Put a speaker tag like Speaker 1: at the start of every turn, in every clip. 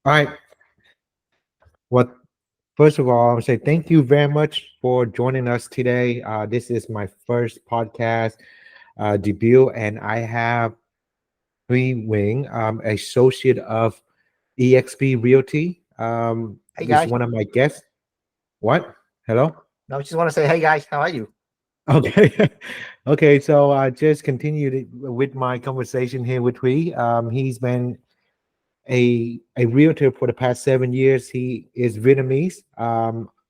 Speaker 1: All right. Well, first of all, I would say thank you very much for joining us today. This is my first podcast debut, and I have Huy Nguyen, associate of EXP Realty.
Speaker 2: Hey
Speaker 1: This is
Speaker 2: guys,
Speaker 1: one of my guests. What? Hello?
Speaker 2: I just want to say, hey guys, how are you?
Speaker 1: Okay. Okay. So I just continued with my conversation here with Huy. He's been a realtor for the past 7 years. He is Vietnamese,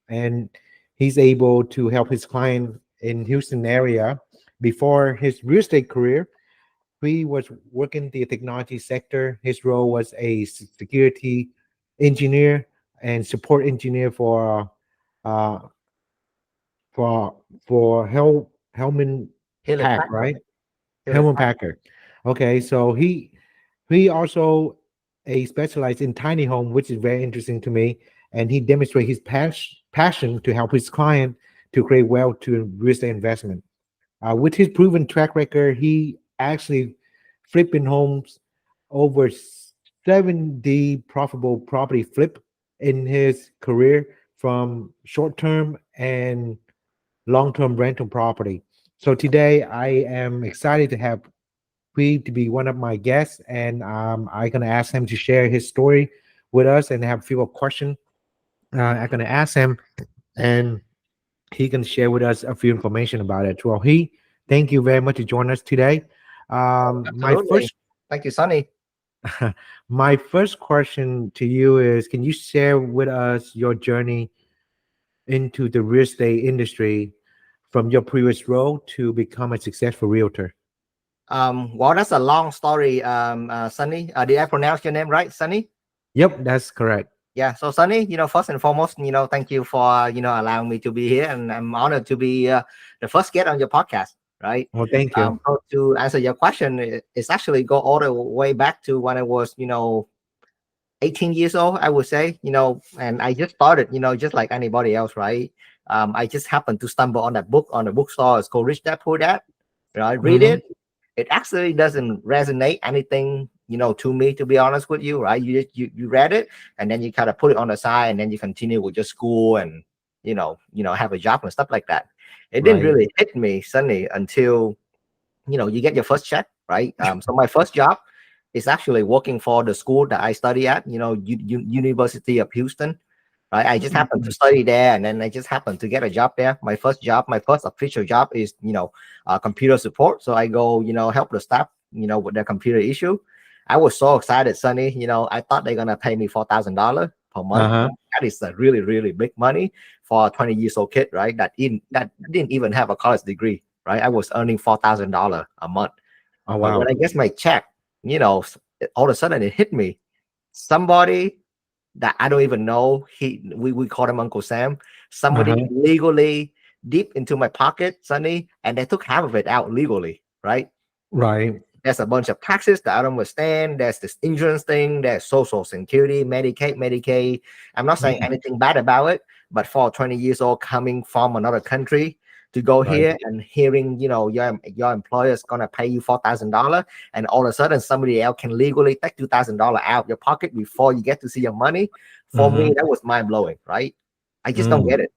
Speaker 1: and he's able to help his client in Houston area. Before his real estate career, he was working the technology sector. His role was a security engineer and support engineer uh, for Hellman
Speaker 2: Hewlett
Speaker 1: Pack,
Speaker 2: Packard.
Speaker 1: right?
Speaker 2: Hewlett
Speaker 1: Hellman
Speaker 2: Packard.
Speaker 1: Packard. Okay, so he also a specialized in tiny home, which is very interesting to me, and he demonstrates his passion to help his client to create wealth to real estate investment. With his proven track record, he actually flipping homes over 70 profitable property flip in his career from short term and long-term rental property. So today I am excited to have Huy to be one of my guests, and I'm gonna ask him to share his story with us and have a few questions. I'm gonna ask him, and he can share with us a few information about it. Well, he, thank you very much to join us today. My
Speaker 2: Absolutely.
Speaker 1: first,
Speaker 2: Thank you, Sonny.
Speaker 1: my first question to you is: can you share with us your journey into the real estate industry from your previous role to become a successful realtor?
Speaker 2: Well, that's a long story, Sonny. Did I pronounce your name right, Sonny?
Speaker 1: Yep, that's correct.
Speaker 2: Yeah. So, Sonny, first and foremost, thank you for allowing me to be here, and I'm honored to be the first guest on your podcast. Right.
Speaker 1: Well, thank you.
Speaker 2: So to answer your question, it's actually go all the way back to when I was, 18 years old, I would say, and I just started, just like anybody else, right? I just happened to stumble on that book on the bookstore. It's called Rich Dad Poor Dad. Right? Read
Speaker 1: Hmm.
Speaker 2: it. It actually doesn't resonate anything, to me, to be honest with you, right? You read it and then you kind of put it on the side and then you continue with your school and, have a job and stuff like that. It didn't
Speaker 1: Right.
Speaker 2: really hit me suddenly until you get your first check, right? So my first job is actually working for the school that I study at, University of Houston, right? I just happened to
Speaker 1: Mhm.
Speaker 2: study there, and then I just happened to get a job there. My first job, my first official job is, computer support. So I go, help the staff, with their computer issue. I was so excited, Sonny. I thought they're gonna pay me $4,000 per month.
Speaker 1: Uh-huh.
Speaker 2: That is a really, really big money for a 20 years old kid, right? That didn't even have a college degree, right? I was earning $4,000 a month.
Speaker 1: Oh,
Speaker 2: But when
Speaker 1: wow.
Speaker 2: I get my check, all of a sudden it hit me. Somebody that I don't even know, we call him Uncle Sam. Somebody
Speaker 1: Uh-huh.
Speaker 2: legally deep into my pocket, Sonny, and they took half of it out legally, right?
Speaker 1: Right.
Speaker 2: There's a bunch of taxes that I don't understand. There's this insurance thing. There's social security, Medicaid. I'm not saying
Speaker 1: Mhm.
Speaker 2: anything bad about it, but for 20 years old coming from another country to go
Speaker 1: Right.
Speaker 2: here and hearing, your employer is gonna pay you $4,000, and all of a sudden somebody else can legally take $2,000 out of your pocket before you get to see your money. For me,
Speaker 1: Mm-hmm.
Speaker 2: that was mind blowing, right? I just don't
Speaker 1: Mm.
Speaker 2: get it.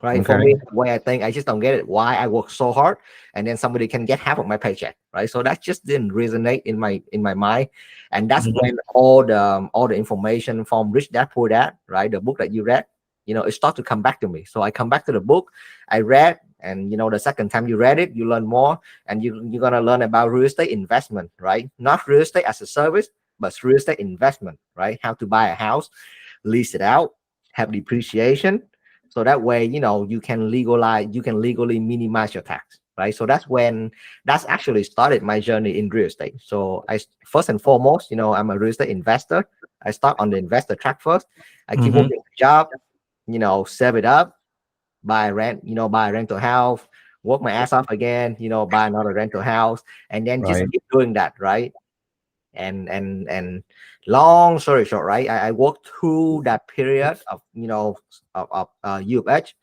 Speaker 2: Right. For
Speaker 1: Okay.
Speaker 2: me, the way I think, I just don't get it. Why I work so hard and then somebody can get half of my paycheck. Right. So that just didn't resonate in my mind. And that's
Speaker 1: Mhm.
Speaker 2: when all the information from Rich Dad Poor Dad, right? The book that you read, it started to come back to me. So I come back to the book, I read, and the second time you read it, you learn more, and you're gonna learn about real estate investment, right? Not real estate as a service, but real estate investment, right? How to buy a house, lease it out, have depreciation, so that way you can legally minimize your tax, right? So that's actually started my journey in real estate. So first and foremost, I'm a real estate investor. I start on the investor track first. I keep
Speaker 1: Mhm.
Speaker 2: working the job, save it up, buy a rental house, work my ass off again, buy another rental house, and then just
Speaker 1: Right.
Speaker 2: keep doing that, right? And long story short, right? I worked through that period of U of H,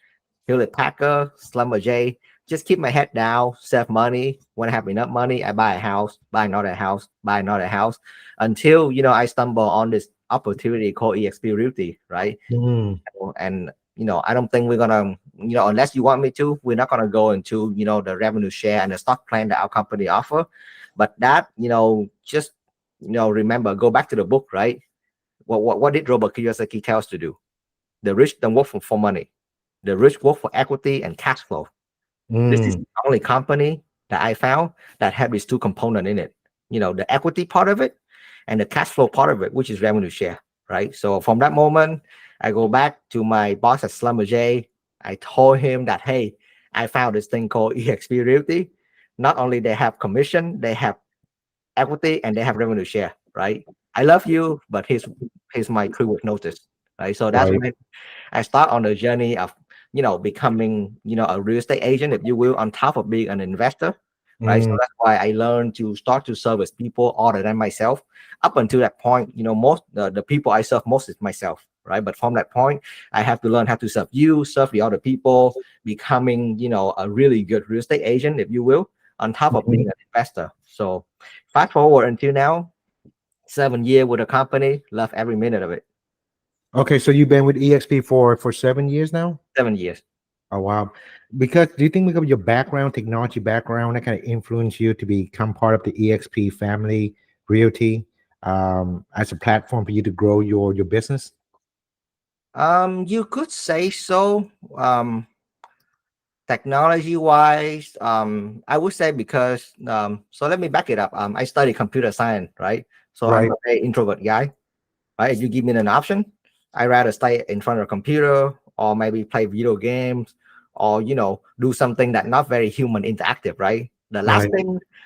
Speaker 2: Hewlett Packard, Slumber J. Just keep my head down, save money. When I have enough money, I buy a house, buy another house, buy another house, until I stumble on this opportunity called EXP Realty, right?
Speaker 1: Mm,
Speaker 2: And I don't think we're gonna, unless you want me to, we're not gonna go into the revenue share and the stock plan that our company offer. But that, just remember, go back to the book, right? What did Robert Kiyosaki tell us to do? The rich don't work for money. The rich work for equity and cash flow. This is
Speaker 1: mm,
Speaker 2: the only company that I found that have these two components in it. The equity part of it and the cash flow part of it, which is revenue share, right? So from that moment, I go back to my boss at Slumber J. I told him that, hey, I found this thing called EXP Realty. Not only they have commission, they have equity and they have revenue share, right? I love you, but here's my 3 week notice, right? So that's
Speaker 1: right.
Speaker 2: when I start on the journey of becoming a real estate agent, if you will, on top of being an investor, right? So
Speaker 1: Mm,
Speaker 2: that's why I learned to start to service people other than myself. Up until that point, most the people I serve most is myself, right? But from that point, I have to learn how to serve you, serve the other people, becoming a really good real estate agent, if you will, on top of
Speaker 1: mhm.
Speaker 2: being an investor. So fast forward until now, 7 years with the company, love every minute of it.
Speaker 1: Okay, so you've been with EXP for 7 years now?
Speaker 2: 7 years.
Speaker 1: Oh wow. Because do you think because of your background, technology background, that kind of influenced you to become part of the EXP family realty as a platform for you to grow your business?
Speaker 2: You could say so. Technology wise, I would say because so let me back it up. I study computer science, right? So I'm
Speaker 1: Right.
Speaker 2: a very introvert guy, right? If you give me an option, I rather stay in front of a computer or maybe play video games or do something that not very human interactive, right?
Speaker 1: Right.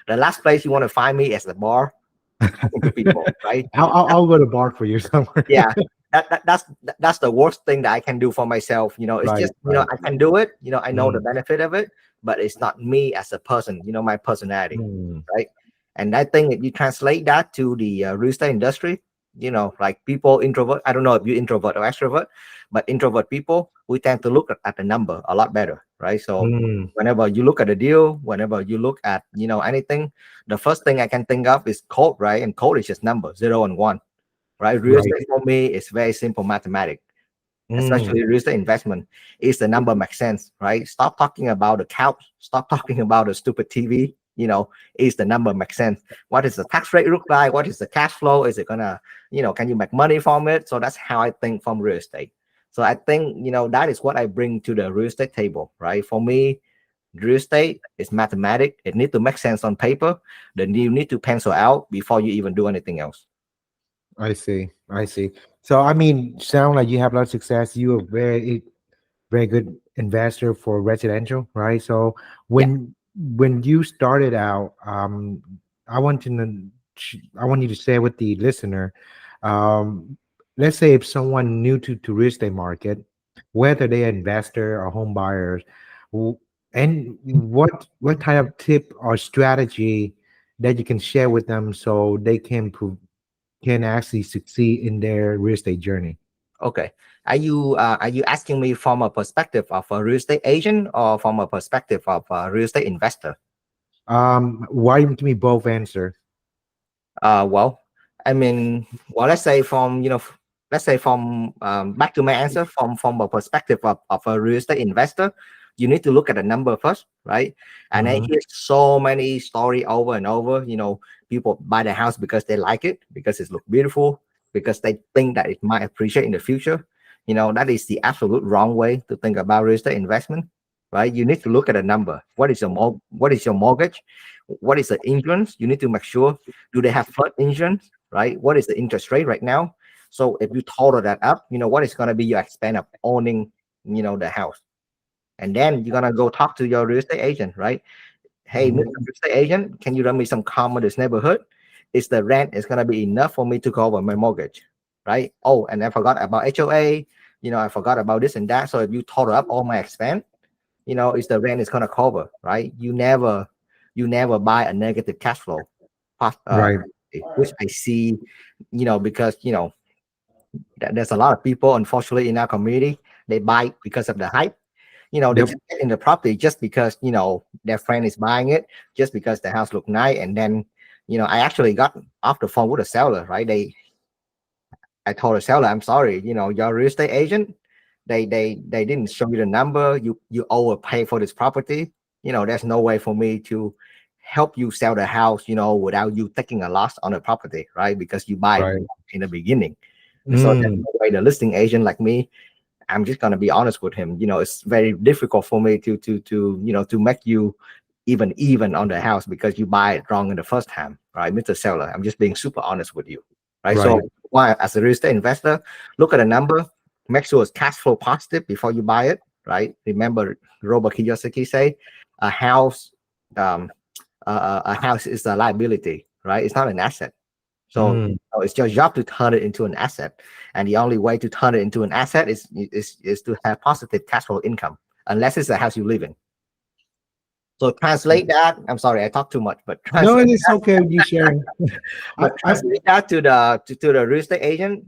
Speaker 2: The last place you want to find me is the bar talking to people, right?
Speaker 1: I'll go to bar for you somewhere.
Speaker 2: Yeah, that's the worst thing that I can do for myself. It's
Speaker 1: Right,
Speaker 2: just
Speaker 1: right.
Speaker 2: I can do it. I know the
Speaker 1: Mm,
Speaker 2: benefit of it, but it's not me as a person. My personality,
Speaker 1: mm,
Speaker 2: right? And I think if you translate that to the real estate industry, like people introvert. I don't know if you introvert or extrovert, but introvert people, we tend to look at the number a lot better, right? So
Speaker 1: mm,
Speaker 2: whenever you look at a deal, whenever you look at anything, the first thing I can think of is code, right? And code is just number 0 and 1, right? Real
Speaker 1: right.
Speaker 2: estate for me is very simple mathematics,
Speaker 1: Mm,
Speaker 2: especially real estate investment. Is the number make sense, right? Stop talking about the couch. Stop talking about the stupid TV. Is the number make sense? What is the tax rate look like? What is the cash flow? Is it gonna, can you make money from it? So that's how I think from real estate. So I think that is what I bring to the real estate table, right? For me, real estate is mathematics. It needs to make sense on paper. Then you need to pencil out before you even do anything else.
Speaker 1: I see. I see. So I mean, sound like you have a lot of success. You are very good investor for residential, right? So
Speaker 2: Yeah.
Speaker 1: when you started out, I want to I want you to share with the listener, um, let's say if someone new to real estate market, whether they're investor or home buyers, w- and what kind of tip or strategy that you can share with them so they can actually succeed in their real estate journey.
Speaker 2: Okay. Are you asking me from a perspective of a real estate agent or from a perspective of a real estate investor?
Speaker 1: Why don't you give me both answer?
Speaker 2: Well, I mean, well, let's say from let's say from back to my answer from a perspective of a real estate investor, you need to look at the number first, right? And I
Speaker 1: Mhm.
Speaker 2: hear so many story over and over. People buy the house because they like it, because it look beautiful, because they think that it might appreciate in the future. That is the absolute wrong way to think about real estate investment, right? You need to look at the number. What is your mortgage? What is the insurance? You need to make sure, do they have flood insurance, right? What is the interest rate right now? So if you total that up, what is going to be your expense of owning, the house? And then you're going to go talk to your real estate agent, right? Hey, Mr.
Speaker 1: Mhm.
Speaker 2: Real Estate Agent, can you run me some calm in this neighborhood? Is the rent is going to be enough for me to cover my mortgage, right? Oh, and I forgot about HOA, I forgot about this and that. So if you total up all my expense, is the rent is going to cover, right? You never buy a negative cash flow,
Speaker 1: Right.
Speaker 2: which I see, because there's a lot of people, unfortunately, in our community, they buy because of the hype. They
Speaker 1: Yep.
Speaker 2: just get in the property just because their friend is buying it, just because the house look nice. And then I actually got off the phone with a seller, right? I told the seller, I'm sorry, your real estate agent, they didn't show you the number. You overpay for this property. There's no way for me to help you sell the house, without you taking a loss on the property, right? Because you buy it
Speaker 1: Right.
Speaker 2: in the beginning. So that's
Speaker 1: Mm,
Speaker 2: no way the listing agent like me, I'm just gonna be honest with him. It's very difficult for me to make you even on the house because you buy it wrong in the first time, right, Mr. Seller? I'm just being super honest with you, right?
Speaker 1: right.
Speaker 2: So why, as a real estate investor, look at the number, make sure it's cash flow positive before you buy it, right? Remember, Robert Kiyosaki say, a house, um, a house is a liability, right? It's not an asset. So
Speaker 1: Mm,
Speaker 2: it's your job to turn it into an asset, and the only way to turn it into an asset is to have positive cash flow income, unless it's the house you live in. So translate that. I'm sorry, I talk too much, but
Speaker 1: no,
Speaker 2: translate
Speaker 1: it's okay. You sharing. I
Speaker 2: translate that to the real estate agent.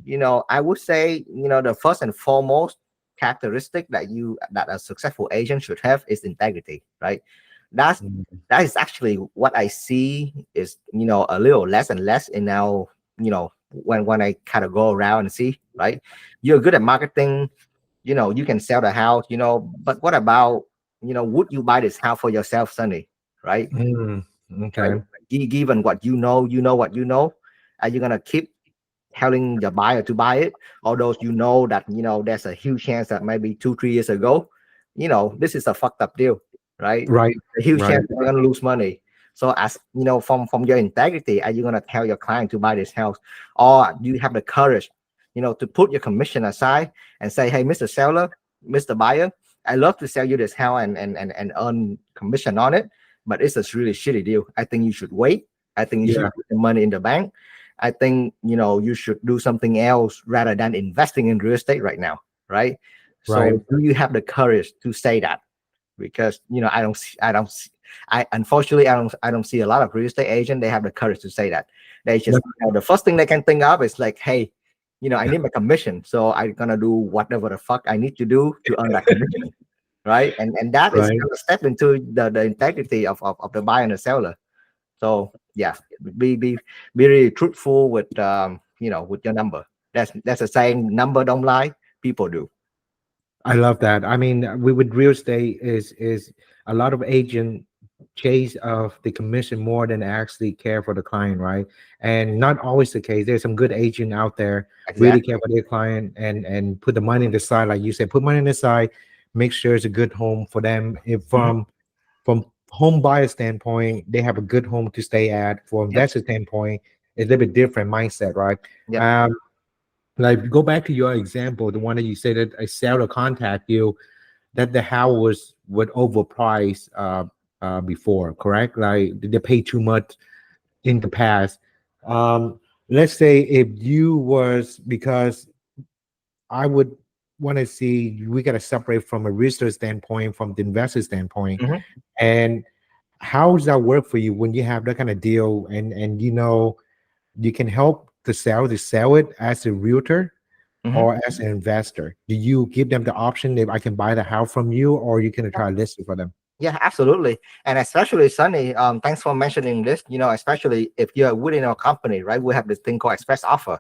Speaker 2: I would say, the first and foremost characteristic that a successful agent should have is integrity, right? That's
Speaker 1: Mm,
Speaker 2: that is actually what I see is, a little less and less in now, when I kind of go around and see, right? You're good at marketing, you can sell the house, but what about, would you buy this house for yourself, Sonny? Right?
Speaker 1: mm,
Speaker 2: Right?
Speaker 1: okay.
Speaker 2: Given what what you know, are you gonna keep telling the buyer to buy it? Although that there's a huge chance that maybe 2 3 years ago, this is a fucked up deal, right?
Speaker 1: Right.
Speaker 2: A huge
Speaker 1: Right.
Speaker 2: chance they're gonna lose money. So as from your integrity, are you gonna tell your client to buy this house, or do you have the courage, to put your commission aside and say, hey, Mr. Seller, Mr. Buyer, I love to sell you this house and earn commission on it, but it's a really shitty deal. I think you should wait. I think you should
Speaker 1: Yeah.
Speaker 2: put the money in the bank. I think you should do something else rather than investing in real estate right now, right?
Speaker 1: Right.
Speaker 2: So do you have the courage to say that? Because I unfortunately I don't see a lot of real estate agents. They have the courage to say that. They just,
Speaker 1: But
Speaker 2: the first thing they can think of is like, hey, I need my commission, so I'm gonna do whatever the fuck I need to do to earn that commission, right? And that is
Speaker 1: right.
Speaker 2: kind of step into the integrity of the buyer and the seller. So yeah, be really truthful with your number. That's a saying, number don't lie, people do.
Speaker 1: I love that. I mean, we with real estate is a lot of agent chase of the commission more than actually care for the client, right? And not always the case. There's some good agent out there really
Speaker 2: Exactly.
Speaker 1: care for their client and put the money in the side, like you said, put money in the side, make sure it's a good home for them. If
Speaker 2: Mhm.
Speaker 1: from home buyer standpoint, they have a good home to stay at. For
Speaker 2: Yep.
Speaker 1: investor standpoint, it's a little bit different mindset, right?
Speaker 2: Yep.
Speaker 1: Um, like go back to your example, the one that you said that a seller contact you that the house was would overpriced before, correct? Like did they pay too much in the past? Let's say if you was because I would want to see we got to separate from a research standpoint, from the investor standpoint,
Speaker 2: Mhm.
Speaker 1: and how does that work for you when you have that kind of deal and you can help the seller to sell it as a realtor
Speaker 2: Mhm.
Speaker 1: or as an investor? Do you give them the option if I can buy the house from you, or you can try to list it for them?
Speaker 2: Yeah, absolutely. And especially Sunny, thanks for mentioning this. Especially if you're within our company, right? We have this thing called express offer,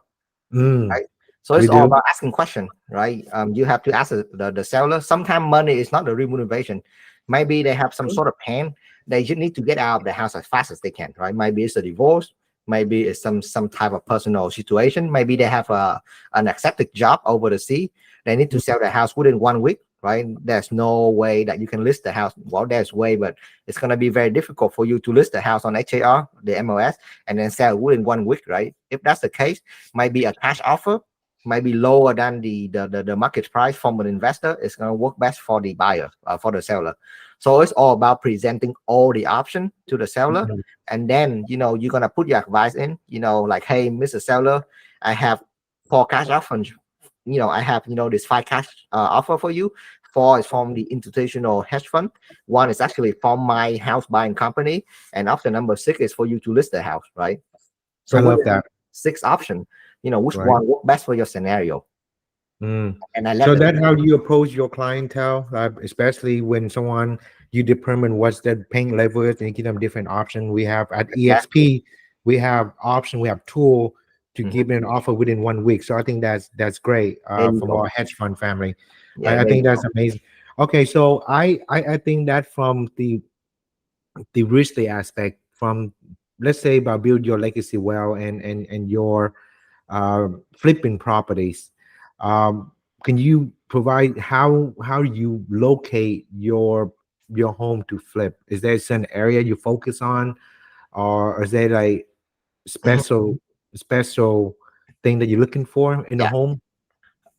Speaker 1: Mm,
Speaker 2: right? So
Speaker 1: we
Speaker 2: it's all
Speaker 1: do.
Speaker 2: about asking question, right? You have to ask the seller. Sometimes money is not the real motivation. Maybe they have some sort of pain. They just need to get out of the house as fast as they can, right? Maybe it's a divorce. Maybe it's some type of personal situation. Maybe they have an accepted job over the sea. They need to sell the house within 1 week, right? There's no way that you can list the house. Well, there's way, but it's gonna be very difficult for you to list the house on HAR, the MLS, and then sell within 1 week, right? If that's the case, might be a cash offer, might be lower than the market price from an investor. It's going to work best for the buyer, for the seller. So it's all about presenting all the option to the seller,
Speaker 1: Mhm.
Speaker 2: and then you're going to put your advice in, like, hey, Mr. Seller, I have 4 cash offers. I have this 5 cash offer for you. 4 is from the institutional hedge fund. 1 is actually from my house buying company, and option number 6 is for you to list the house, right? So
Speaker 1: I
Speaker 2: we
Speaker 1: love
Speaker 2: have
Speaker 1: that.
Speaker 2: 6 options. Which
Speaker 1: Right.
Speaker 2: one work best for your scenario?
Speaker 1: Mm.
Speaker 2: And I let
Speaker 1: So
Speaker 2: the
Speaker 1: that how you approach your clientele, especially when someone you determine what's their pain level is and you give them different option. We have at
Speaker 2: exactly.
Speaker 1: EXP, we have option, we have tool to
Speaker 2: Mhm.
Speaker 1: give an offer within 1 week. So I think that's great
Speaker 2: There you
Speaker 1: from
Speaker 2: go.
Speaker 1: our hedge fund family.
Speaker 2: Yeah,
Speaker 1: I
Speaker 2: there you
Speaker 1: think that's
Speaker 2: go.
Speaker 1: amazing. Okay, so I think that from the real estate aspect, from let's say about build your legacy well and your flipping properties. Can you provide how you locate your home to flip? Is there an area you focus on, or is there like
Speaker 2: Mhm.
Speaker 1: special thing that you're looking for in a
Speaker 2: Yeah,
Speaker 1: home?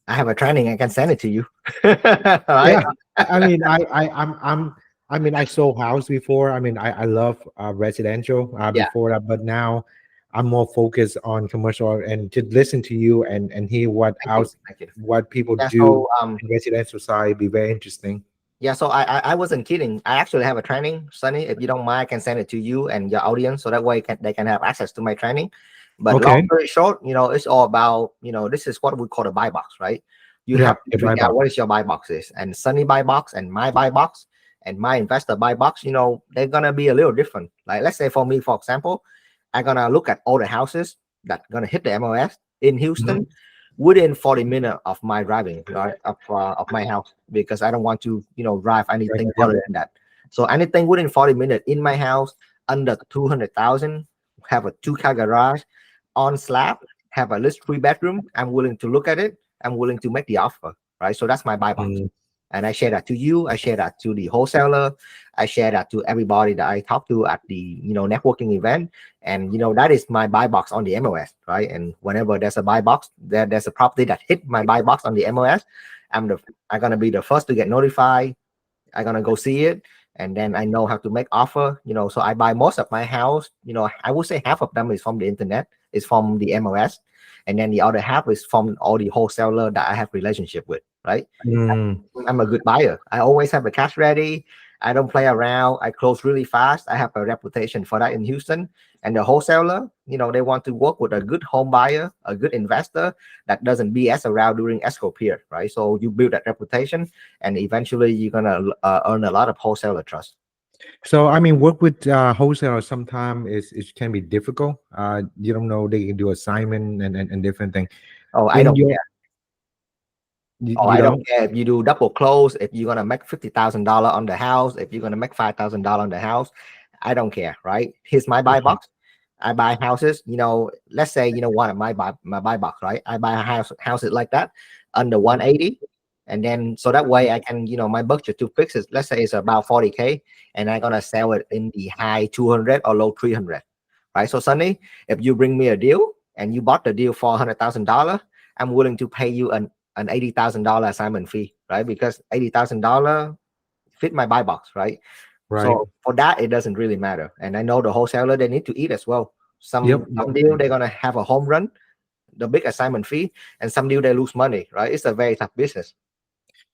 Speaker 2: I have a training. I can send it to you.
Speaker 1: Yeah,
Speaker 2: Right?
Speaker 1: I mean, I mean, I sold house before. I mean, I love residential
Speaker 2: Yeah.
Speaker 1: before that, but now I'm more focused on commercial and to listen to you and hear what
Speaker 2: Thank you.
Speaker 1: else
Speaker 2: Thank you.
Speaker 1: what people
Speaker 2: Yeah.
Speaker 1: do in residential side be very interesting.
Speaker 2: Yeah, so I wasn't kidding. I actually have a training, Sunny. If you don't mind, I can send it to you and your audience, so that way they can have access to my training. But long
Speaker 1: Okay.
Speaker 2: story short, it's all about, this is what we call a buy box, right? You
Speaker 1: Yeah,
Speaker 2: have to
Speaker 1: the buy
Speaker 2: figure out
Speaker 1: box.
Speaker 2: what is your buy box is, and Sunny buy box and my buy box and my investor buy box. They're gonna be a little different. Like, let's say for me, for example, I'm gonna look at all the houses that gonna hit the MLS in
Speaker 1: Mhm.
Speaker 2: Houston within 40 minutes of my driving, right, of my house, because I don't want to drive
Speaker 1: Right.
Speaker 2: anything
Speaker 1: Yep.
Speaker 2: further than that. So anything within 40 minutes in my house under 200,000, have a 2-car garage, on slab, have at least 3 bedroom, I'm willing to look at it. I'm willing to make the offer, right? So that's my buy box.
Speaker 1: Mm,
Speaker 2: And I share that to you. I share that to the wholesaler. I share that to everybody that I talk to at the networking event. And that is my buy box on the MOS, right? And whenever there's a buy box, there's a property that hit my buy box on the MOS, I'm gonna be the first to get notified. I'm gonna go see it, and then I know how to make offer. So I buy most of my house. I would say half of them is from the internet, is from the MOS, and then the other half is from all the wholesaler that I have relationship with, right?
Speaker 1: mm.
Speaker 2: I'm a good buyer. I always have the cash ready. I don't play around. I close really fast. I have a reputation for that in Houston. And the wholesaler, they want to work with a good home buyer, a good investor that doesn't BS around during escrow period, right? So you build that reputation, and eventually you're gonna earn a lot of wholesaler trust.
Speaker 1: So I mean, work with wholesalers sometimes is can be difficult. You don't know they can do assignment and different things.
Speaker 2: Oh, I
Speaker 1: In
Speaker 2: don't
Speaker 1: your
Speaker 2: care. Oh,
Speaker 1: you
Speaker 2: I don't
Speaker 1: don't.
Speaker 2: care if you do double close, if you're gonna make $50,000 on the house, if you're gonna make $5,000 on the house. I don't care, right? Here's my buy
Speaker 1: Okay.
Speaker 2: box. I buy houses, let's say, one of my buy box, right? I buy a houses like that under 180. And then so that way I can, my budget to fix it, let's say it's about 40K, and I'm gonna sell it in the high 200 or low 300. Right. So Sunny, if you bring me a deal and you bought the deal for $100,000, I'm willing to pay you an $80,000 assignment fee, right? Because $80,000 fit my buy box, right?
Speaker 1: Right.
Speaker 2: So for that, it doesn't really matter. And I know the wholesaler, they need to eat as well.
Speaker 1: Yep.
Speaker 2: Some deal they're gonna have a home run, the big assignment fee, and some deal they lose money, right? It's a very tough business.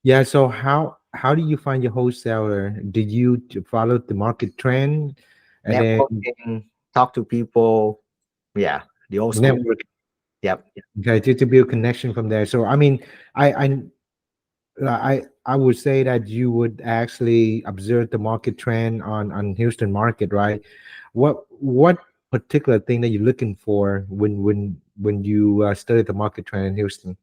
Speaker 1: Yeah. So how do you find your wholesaler? Did you follow the market trend and then
Speaker 2: Networking, talk to people, yeah, the old school.
Speaker 1: network?
Speaker 2: Yep.
Speaker 1: Okay, to build connection from there. So I mean, I would say that you would actually observe the market trend on Houston market, right? What particular thing that you're looking for when you study the market trend in Houston?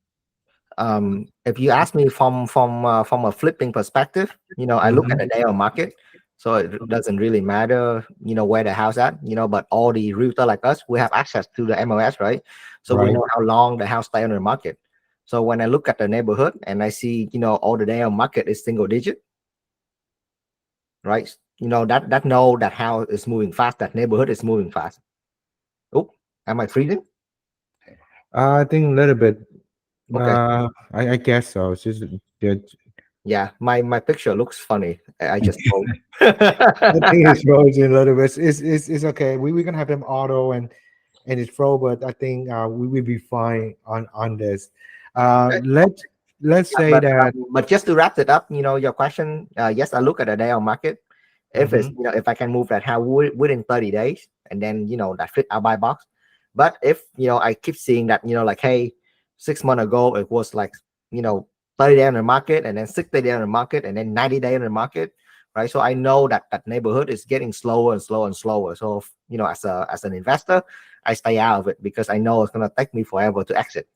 Speaker 2: If you ask me from a flipping perspective, I look at
Speaker 1: Hmm.
Speaker 2: the day on market, so it doesn't really matter, where the house at, but all the realtor like us, we have access to the MOS, right? So we
Speaker 1: Right.
Speaker 2: know how long the house stay on the market. So when I look at the neighborhood and I see, all the day on market is single digit, right? That know that house is moving fast, that neighborhood is moving fast. Oh, am I freezing?
Speaker 1: I think a little bit.
Speaker 2: Okay.
Speaker 1: I guess so. It's just good.
Speaker 2: Yeah, my picture looks funny. I just told.
Speaker 1: I think it's frozen a little bit. It's okay. We're gonna have them auto and it's froze, but I think we will be fine on this. Let's
Speaker 2: Yeah,
Speaker 1: say that.
Speaker 2: but just to wrap it up, your question. Yes, I look at the day on market. If it's
Speaker 1: Mhm.
Speaker 2: if I can move that house within 30 days, and then that fit our buy box. But if I keep seeing that like, hey, 6 months ago it was like 30 days on the market, and then 60 days on the market, and then 90 days on the market, right? So I know that that neighborhood is getting slower and slower and slower. So as an investor, I stay out of it because I know it's gonna take me forever to exit.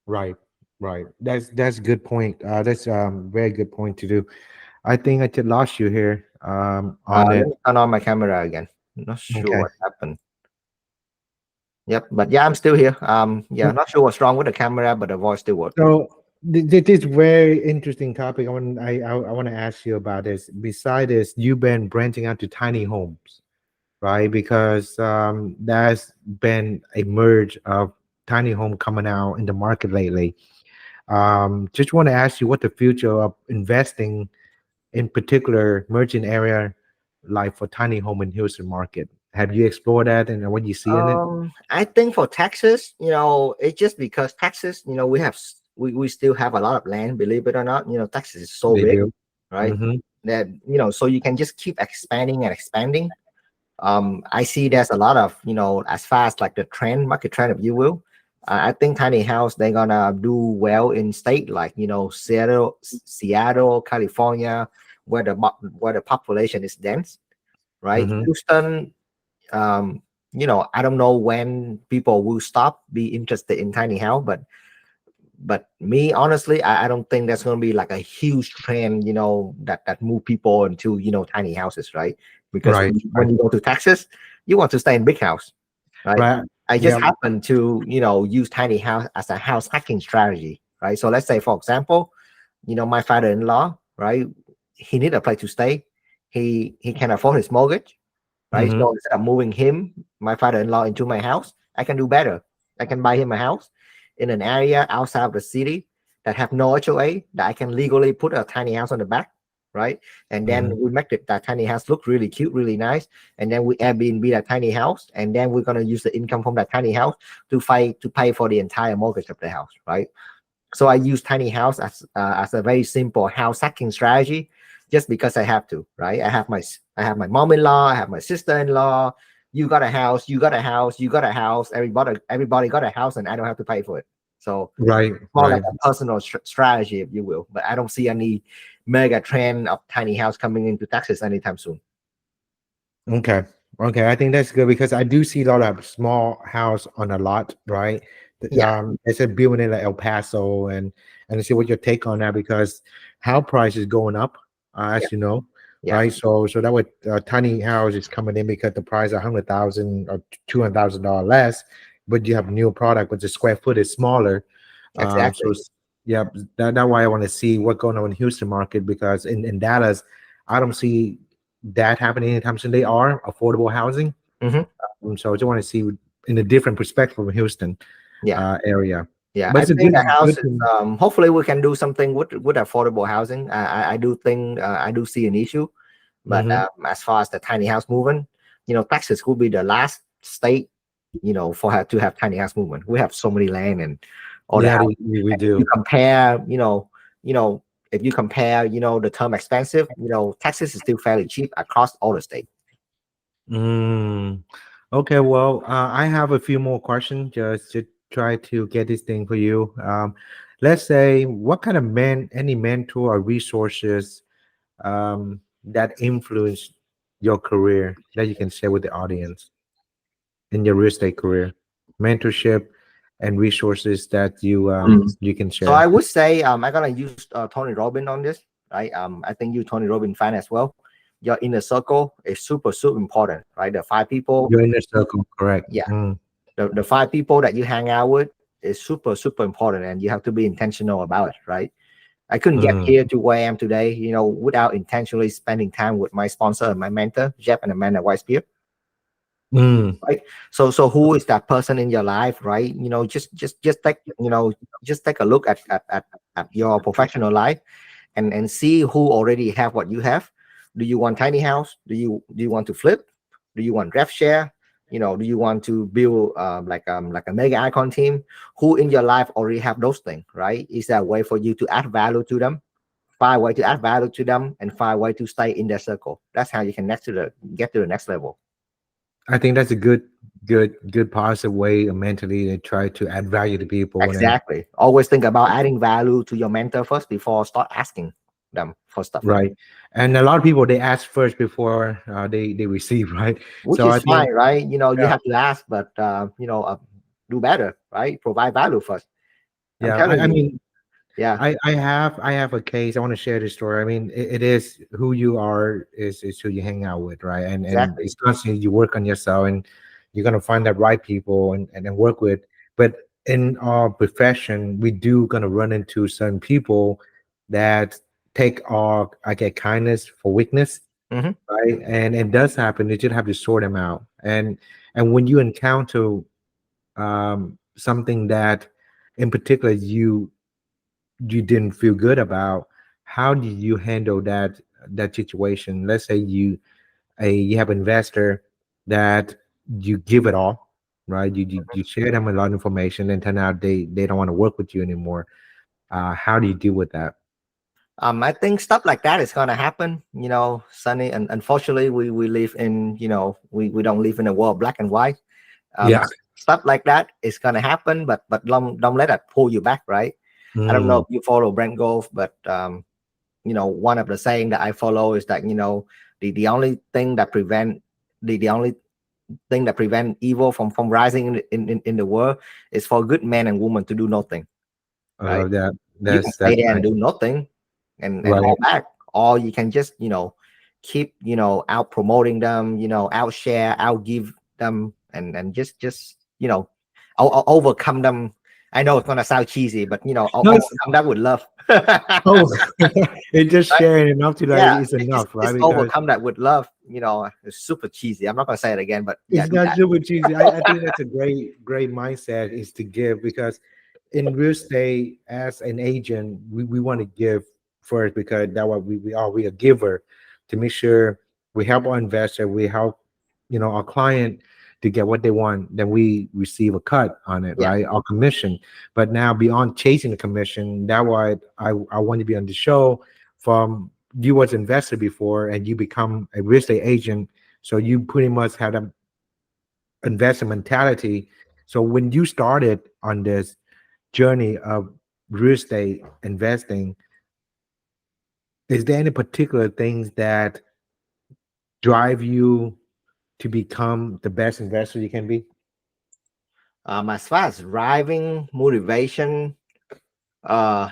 Speaker 1: Right, right. That's a good point. That's very good point to do. I think I just lost you here on
Speaker 2: Let
Speaker 1: it.
Speaker 2: me turn on my camera again. Not sure
Speaker 1: Okay.
Speaker 2: what happened. Yep, but yeah, I'm still here. Yeah, not sure what's wrong with the camera, but the voice still works.
Speaker 1: So this very interesting topic. I want to ask you about this. Besides this, you've been branching out to tiny homes, right? Because there's been a merge of tiny home coming out in the market lately. Just want to ask you what the future of investing in particular merchant area like for tiny home in Houston market. Have you explored that and what you see in it?
Speaker 2: I think for Texas, it's just because Texas, we still have a lot of land, believe it or not. Texas is so
Speaker 1: They
Speaker 2: big,
Speaker 1: do.
Speaker 2: right?
Speaker 1: Mm-hmm.
Speaker 2: That so you can just keep expanding and expanding. I see there's a lot of, as far as like the market trend, if you will. I think tiny house they're gonna do well in state like Seattle, California, where the population is dense, right?
Speaker 1: Mm-hmm.
Speaker 2: Houston, um, I don't know when people will stop be interested in tiny house, but me honestly, I don't think that's going to be like a huge trend, that move people into tiny houses, right? Because
Speaker 1: Right.
Speaker 2: when
Speaker 1: Right.
Speaker 2: you go to Texas, you want to stay in big house, right?
Speaker 1: Right.
Speaker 2: I just
Speaker 1: Yeah.
Speaker 2: happen to use tiny house as a house hacking strategy, right? So let's say, for example, my father-in-law, right? He need a place to stay. He can afford his mortgage, right?
Speaker 1: Mm-hmm.
Speaker 2: So instead of moving him, my father-in-law, into my house, I can do better. I can buy him a house in an area outside of the city that have no HOA that I can legally put a tiny house on the back, right? And then
Speaker 1: Mm-hmm.
Speaker 2: we make that tiny house look really cute, really nice. And then we Airbnb that tiny house, and then we're gonna use the income from that tiny house to pay for the entire mortgage of the house, right? So I use tiny house as a very simple house hacking strategy, just because I have to, right? I have my mom-in-law, I have my sister-in-law. You got a house, you got a house, you got a house. Everybody got a house, and I don't have to pay for it. So
Speaker 1: Right.
Speaker 2: more like
Speaker 1: Right.
Speaker 2: a personal strategy, if you will. But I don't see any mega trend of tiny house coming into Texas anytime soon.
Speaker 1: Okay. Okay. I think that's good because I do see a lot of small house on a lot, right?
Speaker 2: Yeah,
Speaker 1: It's a building in like El Paso and to see what your take on that because house price is going up,
Speaker 2: yeah,
Speaker 1: as you know,
Speaker 2: yeah,
Speaker 1: right? So that would tiny house is coming in because the price 100,000 or $200,000 less, but you have new product, but the square foot is smaller. So
Speaker 2: exactly.
Speaker 1: yeah, that's why I want to see what's going on in Houston market because in Dallas, I don't see that happening anytime soon. They are affordable housing.
Speaker 2: Hmm.
Speaker 1: So I just want to see in a different perspective of Houston
Speaker 2: Yeah.
Speaker 1: area.
Speaker 2: Yeah,
Speaker 1: But
Speaker 2: I
Speaker 1: it's a
Speaker 2: think the house
Speaker 1: good
Speaker 2: is.
Speaker 1: thing.
Speaker 2: Hopefully, we can do something with affordable housing. I do think I do see an issue, but
Speaker 1: Hmm.
Speaker 2: as far as the tiny house movement, Texas will be the last state, for her to have tiny house movement. We have so many land and all the
Speaker 1: Yeah,
Speaker 2: house.
Speaker 1: we
Speaker 2: And if you
Speaker 1: do.
Speaker 2: compare, if you compare, the term expensive, Texas is still fairly cheap across all the states.
Speaker 1: Mm. Okay, well, I have a few more questions just to try to get this thing for you. Let's say, what kind of any mentor or resources that influenced your career that you can share with the audience in your real estate career, mentorship and resources that you can
Speaker 2: So I
Speaker 1: share.
Speaker 2: would say I'm gonna use Tony Robbins on this, right? I think you Tony Robbins fan as well. Your inner circle is super super important, right? The five people,
Speaker 1: Your inner circle, correct?
Speaker 2: yeah,
Speaker 1: Mm,
Speaker 2: the five people that you hang out with is super super important, and you have to be intentional about it, right? I couldn't get
Speaker 1: mm,
Speaker 2: here to where I am today, without intentionally spending time with my sponsor and my mentor, Jeff and Amanda Weisbier,
Speaker 1: mm.
Speaker 2: right? So who is that person in your life, right? Just take a look at your professional life, and see who already have what you have. Do you want tiny house? Do you want to flip? Do you want ref share? Do you want to build like a mega icon team? Who in your life already have those things, right? Is there a way for you to add value to them? Find a way to add value to them, and find a way to stay in their circle. That's how you can get to the next level.
Speaker 1: I think that's a good positive way mentally to try to add value to people and then
Speaker 2: Exactly. Always think about adding value to your mentor first before start asking them for stuff like
Speaker 1: Right. And a lot of people they ask first before they receive, right?
Speaker 2: which
Speaker 1: So I
Speaker 2: is
Speaker 1: think
Speaker 2: fine, right? You
Speaker 1: yeah,
Speaker 2: have to ask, but do better, right? Provide value first. I'm
Speaker 1: yeah.
Speaker 2: telling
Speaker 1: I
Speaker 2: you,
Speaker 1: mean
Speaker 2: yeah,
Speaker 1: I have a case. I want to share this story. I mean, it is who you are is who you hang out with, right? And
Speaker 2: exactly.
Speaker 1: it's constantly you work on yourself and you're gonna find that right people and then work with. But in our profession, we do gonna run into certain people that take our I get kindness for weakness,
Speaker 2: Hmm.
Speaker 1: right? And it does happen. You just have to sort them out. And when you encounter something that in particular you didn't feel good about, how do you handle that situation? Let's say you have an investor that you give it all, right? You share them a lot of information and turn out they don't want to work with you anymore. How do you deal with that?
Speaker 2: I think stuff like that is gonna happen, Sunny. And unfortunately, we live in, we don't live in a world black and white.
Speaker 1: Yeah.
Speaker 2: Stuff like that is gonna happen, but don't let that pull you back, right? I don't know
Speaker 1: Mm,
Speaker 2: if you follow Brent Golf, but one of the saying that I follow is that the only thing that the only thing that prevent evil from rising in the world is for good men and women to do nothing,
Speaker 1: I
Speaker 2: right?
Speaker 1: love that.
Speaker 2: You can
Speaker 1: That's
Speaker 2: stay there and
Speaker 1: nice.
Speaker 2: do nothing and
Speaker 1: Right.
Speaker 2: hold back, or you can just keep out promoting them, out share, out give them, and just overcome them. I know it's gonna sound cheesy, but
Speaker 1: No, it's
Speaker 2: overcome that with love.
Speaker 1: oh, it's just
Speaker 2: Right?
Speaker 1: sharing enough to like
Speaker 2: Yeah,
Speaker 1: it's
Speaker 2: just
Speaker 1: enough, right?
Speaker 2: just
Speaker 1: Because
Speaker 2: overcome that with love. It's super cheesy. I'm not gonna say it again, but yeah,
Speaker 1: it's
Speaker 2: do
Speaker 1: not
Speaker 2: that.
Speaker 1: super cheesy. I think that's a great mindset is to give because in real estate, as an agent, we want to give first because that what we a giver to make sure we help our investor, we help our client to get what they want, then we receive a cut on it,
Speaker 2: Yeah.
Speaker 1: right? Our commission. But now beyond chasing the commission, that why I want to be on the show from you was investor before and you become a real estate agent. So you pretty much had a investor mentality. So when you started on this journey of real estate investing, is there any particular things that drive you to become the best investor you can be?
Speaker 2: As far as driving motivation, uh,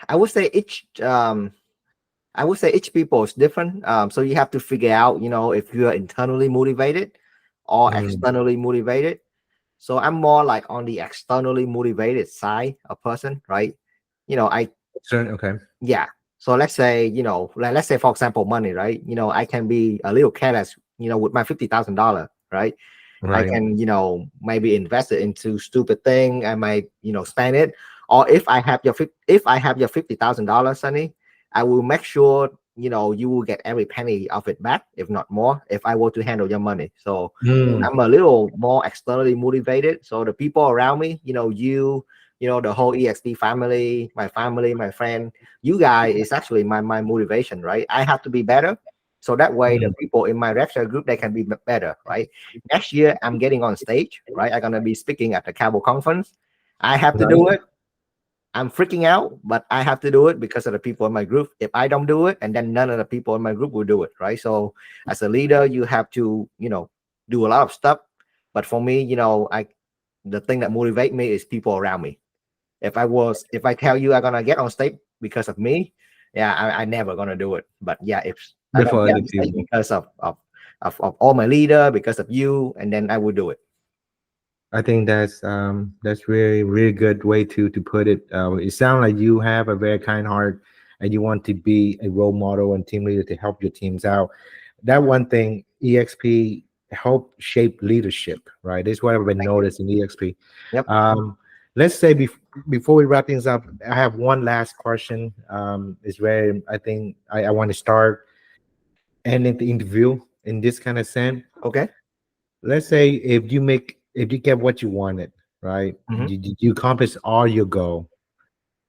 Speaker 2: I would say each people is different. So you have to figure out, if you're internally motivated or
Speaker 1: Mm,
Speaker 2: externally motivated. So I'm more like on the externally motivated side of person, right? I
Speaker 1: okay.
Speaker 2: Yeah. So let's say, let's say for example, money, right? I can be a little careless, with my $50,000, right? I
Speaker 1: Right.
Speaker 2: can, maybe invest it into stupid thing. I might, spend it. Or if I have your $50,000, Sunny, I will make sure, you will get every penny of it back, if not more, if I were to handle your money. So
Speaker 1: Mm,
Speaker 2: I'm a little more externally motivated. So the people around me, the whole EXP family, my friend, you guys is actually my motivation, right? I have to be better. So that way the
Speaker 1: mm,
Speaker 2: people in my rep share group, they can be better, right? Next year I'm getting on stage, right? I'm gonna be speaking at the Cabo conference. I have to
Speaker 1: right.
Speaker 2: do it. I'm freaking out, but I have to do it because of the people in my group. If I don't do it, and then none of the people in my group will do it, right? So as a leader, you have to, do a lot of stuff. But for me, the thing that motivate me is people around me. If I tell you I'm gonna get on stage because of me, yeah, I never gonna do it. But yeah, if I'm gonna
Speaker 1: For
Speaker 2: get
Speaker 1: other
Speaker 2: on stage
Speaker 1: people.
Speaker 2: because of all my leader, because of you, and then I will do it.
Speaker 1: I think that's really good way to put it. It sounds like you have a very kind heart and you want to be a role model and team leader to help your teams out. That one thing EXP help shape leadership, right? This is what I've been
Speaker 2: Thank you.
Speaker 1: noticing EXP.
Speaker 2: Yep.
Speaker 1: Let's say before we wrap things up, I have one last question. It's very I think I want to start ending the interview in this kind of sense.
Speaker 2: Okay.
Speaker 1: Let's say if you get what you wanted, right?
Speaker 2: Hmm.
Speaker 1: You accomplish all your goal,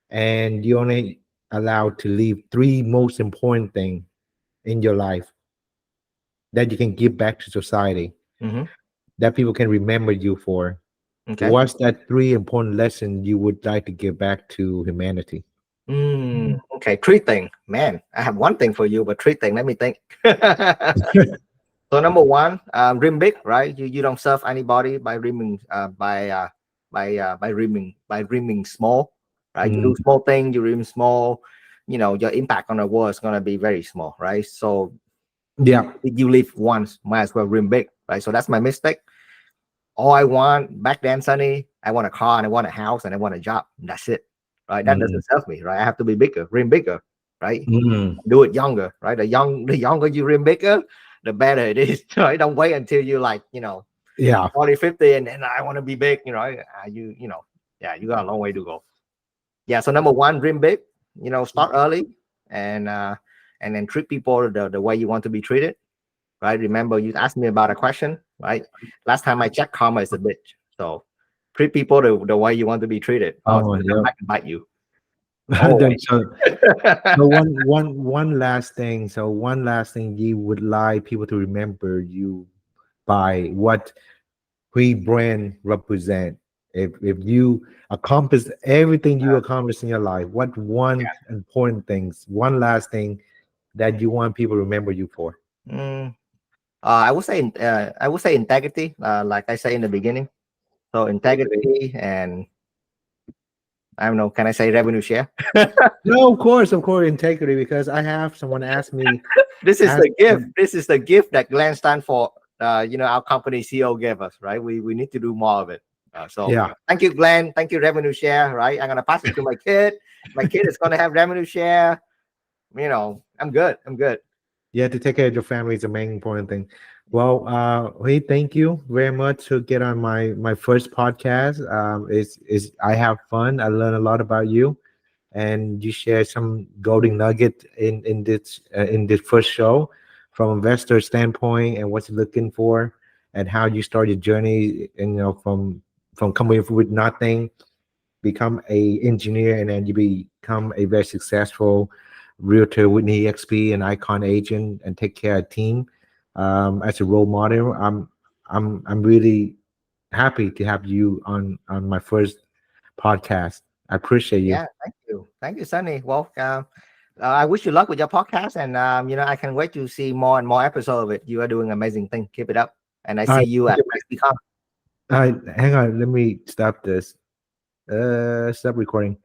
Speaker 1: and you only allowed to leave three most important thing in your life that you can give back to society,
Speaker 2: Hmm.
Speaker 1: that people can remember you for.
Speaker 2: Okay.
Speaker 1: What's that three important lesson you would like to give back to humanity?
Speaker 2: Okay, three things. Man, I have one thing for you, but three things. Let me think. So number one, dream big, right? You don't serve anybody by dreaming by dreaming small, right? You
Speaker 1: Mm,
Speaker 2: do small thing, you dream small, your impact on the world is gonna be very small, right? So
Speaker 1: yeah.
Speaker 2: you live once, might as well dream big, right? So that's my mistake. All I want back then, Sunny, I want a car and I want a house and I want a job. That's it, right? That
Speaker 1: Mm,
Speaker 2: doesn't serve me, right? I have to be bigger, dream bigger, right?
Speaker 1: mm,
Speaker 2: Do it younger, right? The younger you dream bigger, the better it is, right? Don't wait until you like,
Speaker 1: yeah.
Speaker 2: 40, 50, and then I want to be big, yeah, you got a long way to go. Yeah. So number one, dream big, start early and then treat people the way you want to be treated. Right. Remember, you asked me about a question, right? Last time I checked, karma is a bitch. So treat people the way you want to be treated. Or it's
Speaker 1: Oh,
Speaker 2: gonna come
Speaker 1: yeah.
Speaker 2: back and bite you. Always.
Speaker 1: So one last thing. So one last thing you would like people to remember you by what we brand represent. If you accomplish everything you accomplished in your life, what one important things, one last thing that you want people to remember you for?
Speaker 2: Mm, I would say integrity, like I say in the beginning. So integrity and I don't know, can I say revenue share?
Speaker 1: No, of course, integrity. Because I have someone
Speaker 2: This is
Speaker 1: ask.
Speaker 2: the gift. This is the gift that Glenn Stanford, our company CEO gave us, right? We need to do more of it. So
Speaker 1: Yeah,
Speaker 2: thank you, Glenn. Thank you, revenue share. Right, I'm gonna pass it to my kid. My kid is gonna have revenue share. I'm good. I'm good.
Speaker 1: yeah. To take care of your family is the main important thing. Well, hey, thank you very much to get on my first podcast. Is I have fun. I learn a lot about you, and you share some golden nugget in this first show from investor standpoint and what you're looking for and how you start your journey and from coming with nothing, become a engineer, and then you become a very successful realtor with an exp and icon agent and take care of team as a role model. I'm really happy to have you on my first podcast. I appreciate you.
Speaker 2: Yeah, thank you, Sunny. Well, I wish you luck with your podcast, and I can wait to see more and more episodes of it. You are doing amazing thing. Keep it up, and I
Speaker 1: All
Speaker 2: see
Speaker 1: right,
Speaker 2: you at NextCon.
Speaker 1: all right, hang on. Let me stop this. Stop recording.